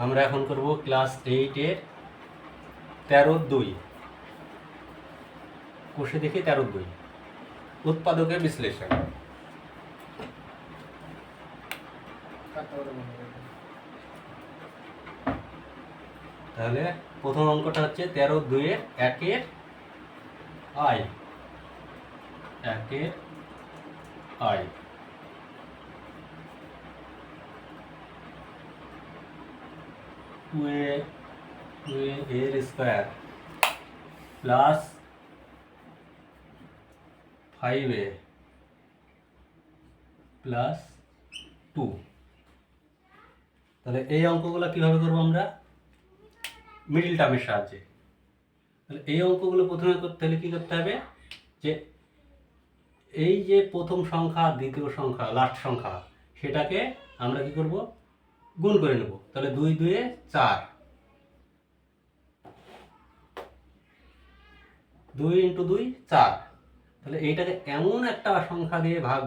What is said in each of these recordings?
আমরা এখন করব ক্লাস 8-এর 13-2 কোষে দেখি 13-2 উৎপাদকের বিশ্লেষণ। তাহলে প্রথম অঙ্কটা হচ্ছে 13-2-এর 1-এর আই, 1-এর আই। টু এর স্কোয়ার প্লাস 5a প্লাস 2। তাহলে এই অঙ্কগুলো কীভাবে করবো আমরা? মিডিল টার্মের সাহায্যে। তাহলে এই অঙ্কগুলো প্রথমে করতে হলে কী করতে হবে, যে এই যে প্রথম সংখ্যা দ্বিতীয় সংখ্যা লাস্ট সংখ্যা সেটাকে আমরা কি করব, গুণ করে নেব। তাহলে 2 2 4, 2 × 2 4। তাহলে এইটাকে এমন একটা সংখ্যা দিয়ে ভাগ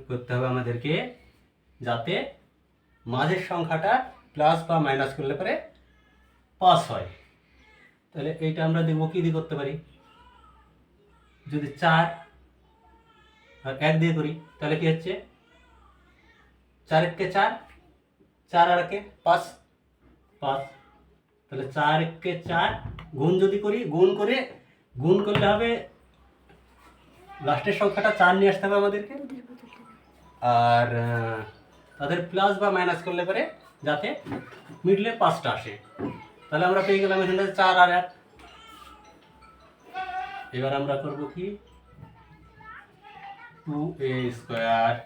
করতে হবে আমাদেরকে যাতে মাঝের সংখ্যাটা প্লাস বা মাইনাস করলে পরে পাস হয়। তাহলে এইটা আমরা দেখব কী দিয়ে করতে পারি। যদি 4 আর 1 দিয়ে করি তাহলে কি হচ্ছে, 4 × 4, 4 আর 1 5, 5। তাহলে 4 × 4 গুণ যদি করি, গুণ করলে হবে লাস্টের সংখ্যাটা 4 নিয়ে আসতে হবে আমাদেরকে, আর তাদের প্লাস বা মাইনাস করলে পরে যাতে মিডলে 5টা আসে। তাহলে আমরা পেয়ে গেলাম এখানে 4 আর 1। এবার আমরা করব কি, 2a²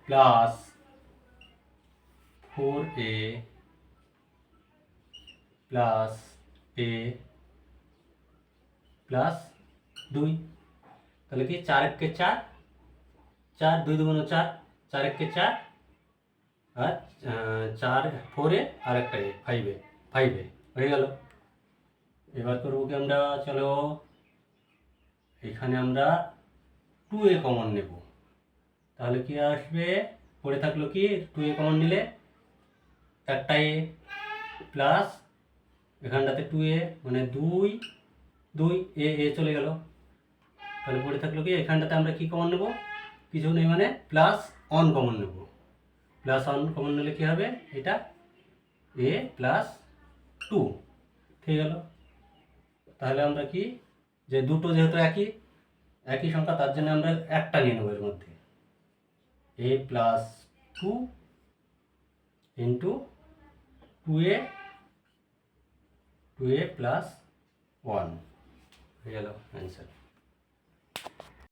plus 4a plus a plus 2। তাহলে কি 4 × 4, 4 2 2 4, 4 × 4 আর 4 4 আর একটা 5 হয়ে গেল। এবার করবো কি আমরা, চলো এখানে আমরা 2a কমন নেব। তাহলে কি আসবে, পড়ে থাকলো কি 2a কমন নিলে একটা a প্লাস এখানটাতে 2a মানে 2 2 a চলে গেল। তাহলে পড়ে থাকলো কি এখানটাতে আমরা কি কমন নেব, কিছু নেই মানে প্লাস 1 কমন নেব। প্লাস 1 কমন নিলে কি হবে, এটা a প্লাস 2 ঠিক গেল। তাহলে আমরা কি, যে দুটো যেহেতু একই সংখ্যা তার জন্য আমরা একটা নিয়ে নেব এর মধ্যে, a plus 2 into 2a plus 1 হয়ে গেল অ্যান্সার।